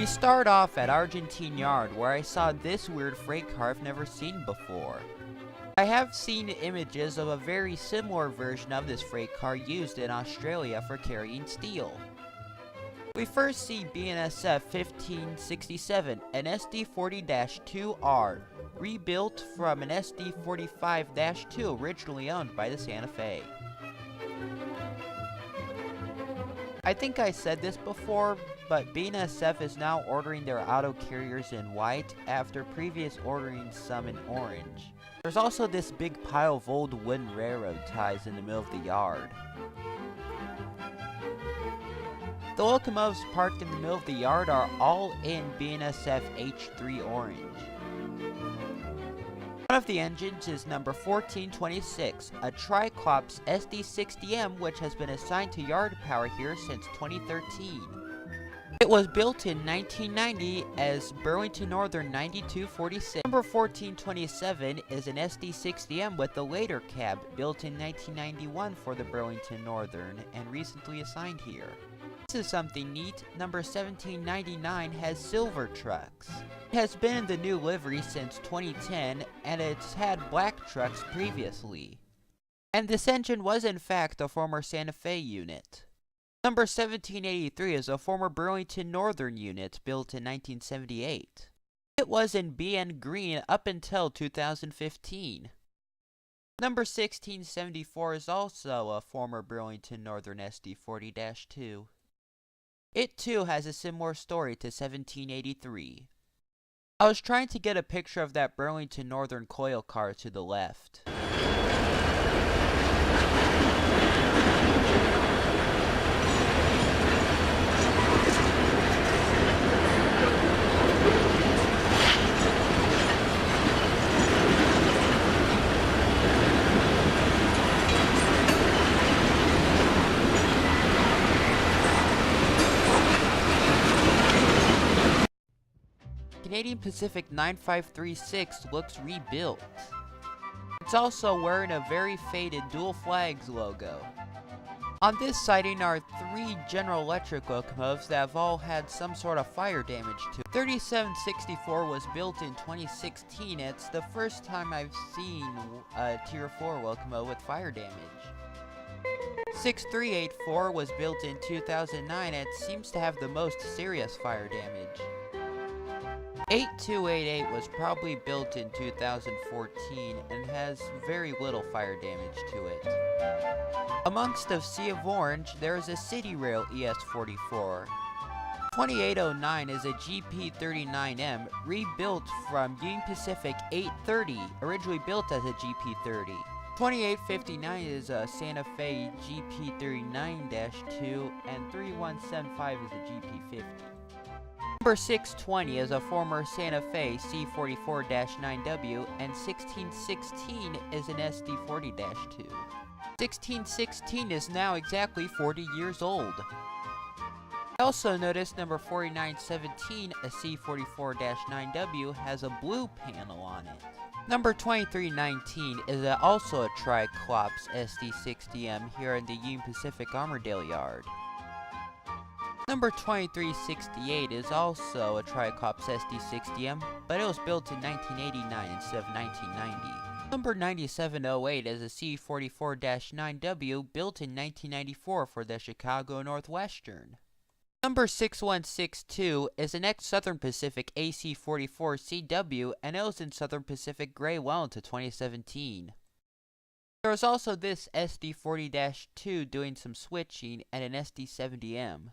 start off at Argentine Yard, where I saw this weird freight car I've never seen before. I have seen images of a very similar version of this freight car used in Australia for carrying steel. We first see BNSf 1567, an SD40-2R, rebuilt from an SD45-2 originally owned by the Santa Fe. I think I said this before, but BNSf is now ordering their auto carriers in white after previous ordering some in orange. There's also this big pile of old wooden railroad ties in the middle of the yard. The locomotives parked in the middle of the yard are all in BNSf H3 orange. One of the engines is number 1426, a Triclops SD60M which has been assigned to yard power here since 2013. It was built in 1990 as Burlington Northern 9246. Number 1427 is an SD60M with a later cab, built in 1991 for the Burlington Northern and recently assigned here. This is something neat. Number 1799 has silver trucks. It has been in the new livery since 2010 and it's had black trucks previously. And this engine was in fact a former Santa Fe unit. Number 1783 is a former Burlington Northern unit built in 1978. It was in BN green up until 2015. Number 1674 is also a former Burlington Northern SD40-2. It too has a similar story to 1783. I was trying to get a picture of that Burlington Northern coil car to the left. Canadian Pacific 9536 looks rebuilt. It's also wearing a very faded Dual Flags logo. On this sighting are 3 General Electric locomotives that have all had some sort of fire damage to it. 3764 was built in 2016. It's the first time I've seen a Tier 4 locomotive with fire damage. 6384 was built in 2009 and seems to have the most serious fire damage. 8288 was probably built in 2014 and has very little fire damage to it. Amongst a sea of orange, there is a City Rail ES44. 2809 is a GP39M rebuilt from Union Pacific 830, originally built as a GP30. 2859 is a Santa Fe GP39-2 and 3175 is a GP50. Number 620 is a former Santa Fe C44-9W and 1616 is an SD40-2. 1616 is now exactly 40 years old. I also noticed number 4917, a C44-9W, has a blue panel on it. Number 2319 is also a Triclops SD60M here in the Union Pacifc Armourdale yard. Number 2368 is also a Triclops SD60M, but it was built in 1989 instead of 1990. Number 9708 is a C44-9W built in 1994 for the Chicago Northwestern. Number 6162 is an ex-Southern Pacific AC44CW and it was in Southern Pacific Gray well into 2017. There was also this SD40-2 doing some switching and an SD70M.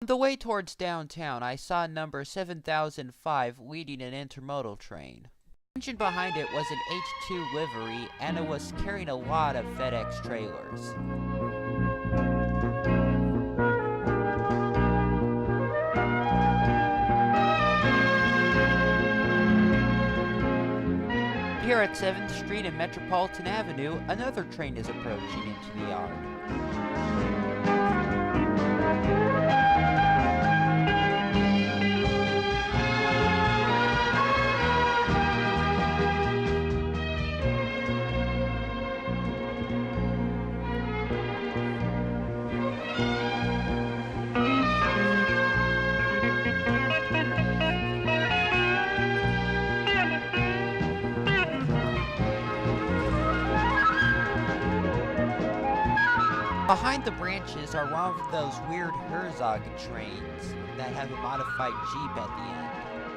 On the way towards downtown, I saw number 7005 leading an intermodal train. The engine behind it was an H2 livery, and it was carrying a lot of FedEx trailers. Here at 7th Street and Metropolitan Avenue, another train is approaching into the yard. Behind the branches are one of those weird Herzog trains that have a modified Jeep at the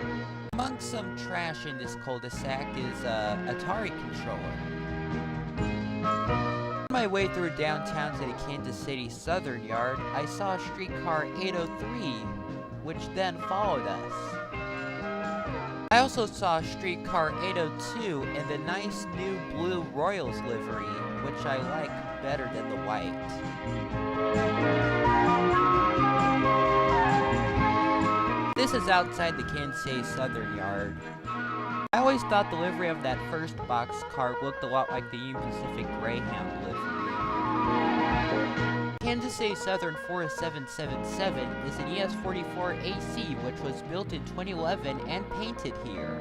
end. Among some trash in this cul-de-sac is a Atari controller. On my way through downtown to the Kansas City Southern Yard, I saw streetcar 803, which then followed us. I also saw streetcar 802 in the nice new blue Royals livery, which I like better than the white. This is outside the Kansas City Southern Yard. I always thought the livery of that first boxcar looked a lot like the Union Pacific Greyhound livery. Kansas City Southern 4777 is an ES44 AC which was built in 2011 and painted here.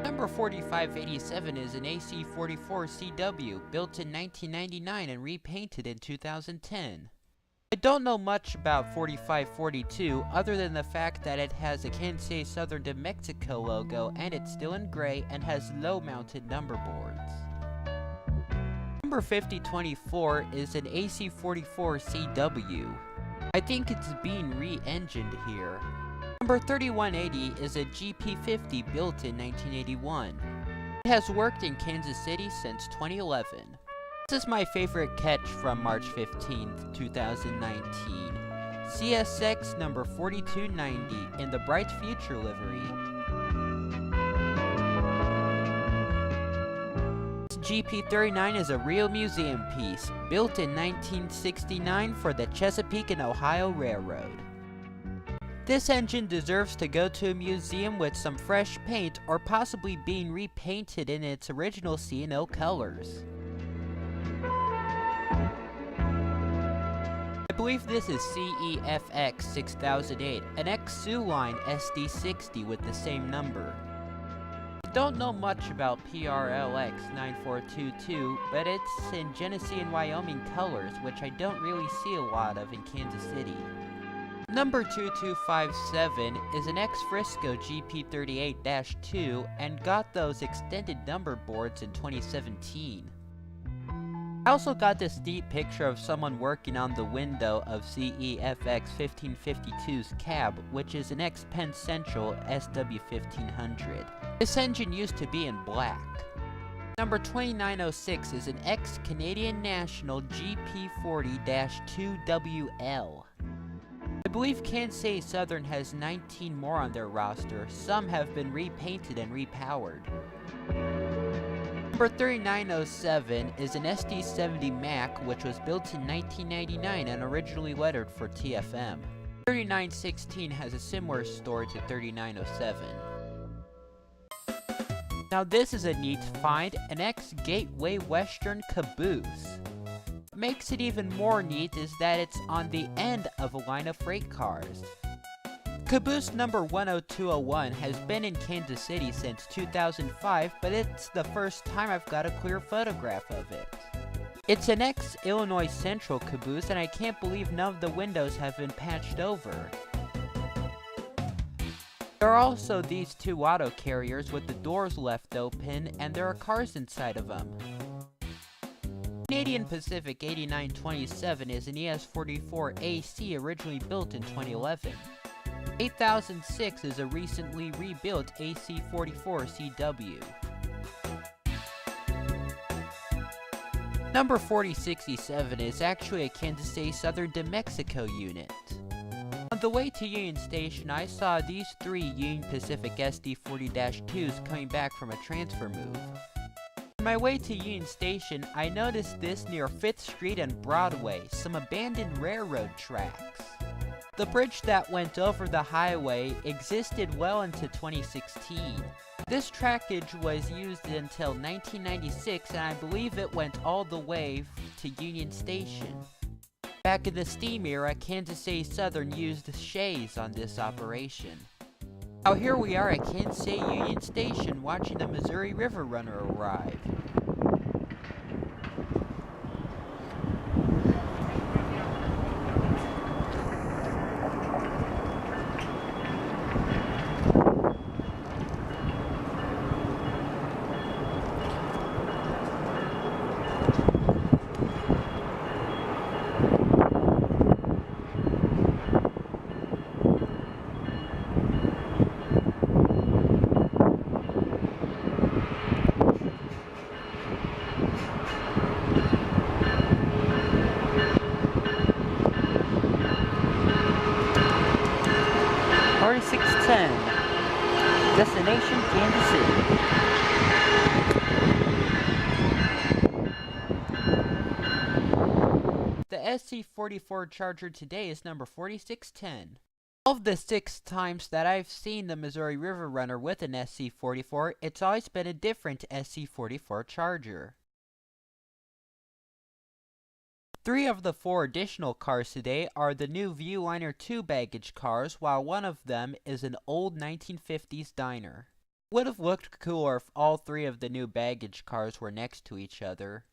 Number 4587 is an AC44 CW built in 1999 and repainted in 2010. I don't know much about 4542 other than the fact that it has a Kansas City Southern de Mexico logo and it's still in gray and has low mounted number boards. Number 5024 is an AC44 CW. I think it's being re-engined here. Number 3180 is a GP50 built in 1981. It has worked in Kansas City since 2011. This is my favorite catch from March 15th, 2019. CSX number 4290 in the Bright Future livery. This GP39 is a real museum piece, built in 1969 for the Chesapeake and Ohio Railroad. This engine deserves to go to a museum with some fresh paint or possibly being repainted in its original C&O colors. I believe this is CEFX 6008, an X-Sue line SD60 with the same number. I don't know much about PRLX 9422, but it's in Genesee and Wyoming colors, which I don't really see a lot of in Kansas City. Number 2257 is an X-Frisco GP38-2 and got those extended number boards in 2017. I also got this neat picture of someone working on the window of CEFX 1552's cab, which is an X-Penn Central SW1500. This engine used to be in black. Number 2906 is an ex-Canadian National GP40-2WL. I believe Kansas City Southern has 19 more on their roster. Some have been repainted and repowered. Number 3907 is an SD70 Mac which was built in 1999 and originally lettered for TFM. 3916 has a similar story to 3907. Now this is a neat find, an ex-Gateway Western caboose. What makes it even more neat is that it's on the end of a line of freight cars. Caboose number 10201 has been in Kansas City since 2005, but it's the first time I've got a clear photograph of it. It's an ex-Illinois Central caboose, and I can't believe none of the windows have been patched over. There are also these two auto carriers with the doors left open, and there are cars inside of them. Canadian Pacific 8927 is an ES44 AC originally built in 2011. 8006 is a recently rebuilt AC44 CW. Number 4067 is actually a Kansas City Southern de Mexico unit. On the way to Union Station, I saw these three Union Pacific SD40-2s coming back from a transfer move. On my way to Union Station, I noticed this near 5th Street and Broadway, some abandoned railroad tracks. The bridge that went over the highway existed well into 2016. This trackage was used until 1996, and I believe it went all the way to Union Station. Back in the steam era, Kansas City Southern used shays on this operation. Now here we are at Kansas City Union Station watching the Missouri River Runner arrive. 4610. Destination Kansas City. The SC44 Charger today is number 4610. Of the 6 times that I've seen the Missouri River Runner with an SC44, it's always been a different SC44 Charger. 3 of the 4 additional cars today are the new Viewliner 2 baggage cars, while one of them is an old 1950s diner. It would have looked cooler if all 3 of the new baggage cars were next to each other.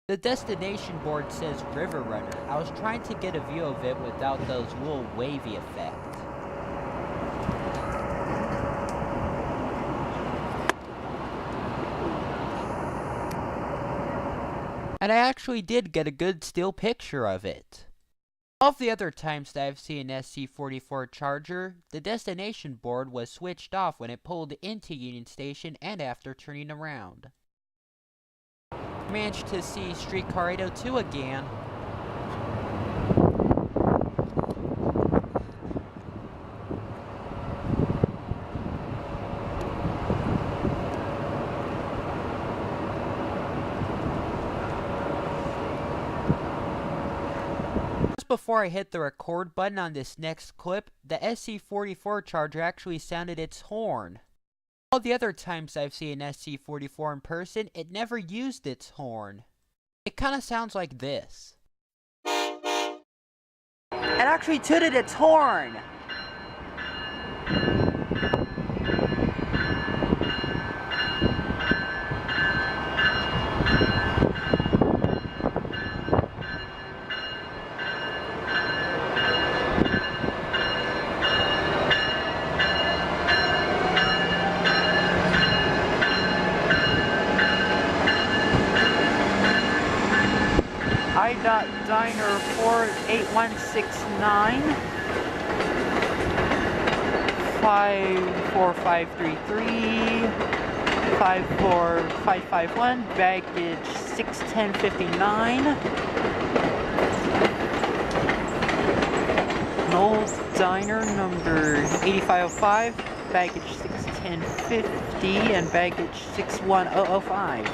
The destination board says River Runner. I was trying to get a view of it without those little wavy effects. And I actually did get a good still picture of it. All of the other times that I've seen an SC44 Charger, the destination board was switched off when it pulled into Union Station and after turning around. Managed to see Streetcar 802 again. Just before I hit the record button on this next clip, the SC44 Charger actually sounded its horn. All the other times I've seen an SC44 in person, it never used its horn. It kinda sounds like this. It actually tooted its horn! Diner 48169 54533 54551 baggage 61059 Knowles Diner number 8505 baggage 61050 and baggage 61005.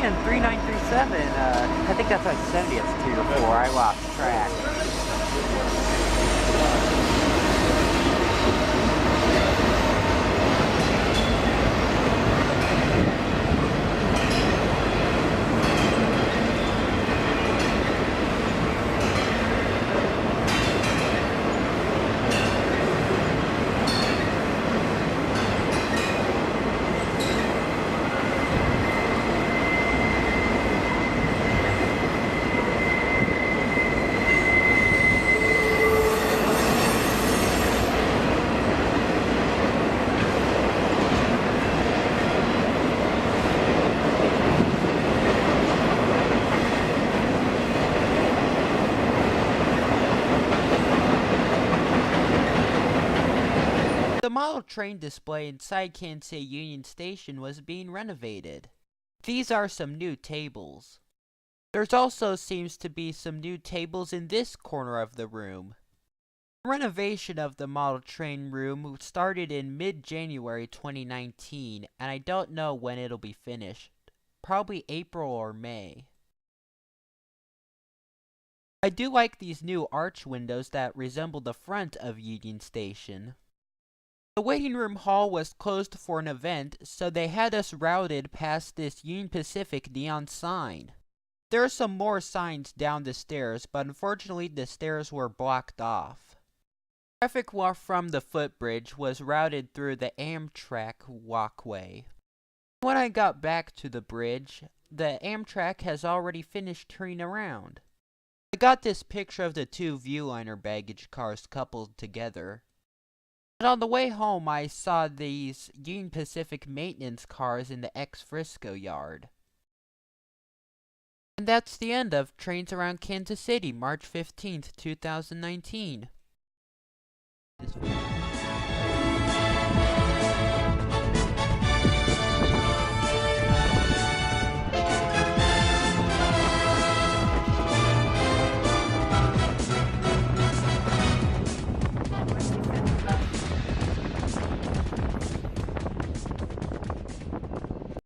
And 3937, I think that's like 70th 2 or 4, I lost track. The model train display inside Kansas City Union Station was being renovated. These are some new tables. There's also seems to be some new tables in this corner of the room. The renovation of the model train room started in mid-January 2019, and I don't know when it'll be finished. Probably April or May. I do like these new arch windows that resemble the front of Union Station. The waiting room hall was closed for an event, so they had us routed past this Union Pacific neon sign. There are some more signs down the stairs, but unfortunately the stairs were blocked off. Traffic from the footbridge was routed through the Amtrak walkway. When I got back to the bridge, the Amtrak has already finished turning around. I got this picture of the 2 Viewliner baggage cars coupled together. But on the way home, I saw these Union Pacific maintenance cars in the ex-Frisco yard. And that's the end of Trains Around Kansas City, March 15th, 2019.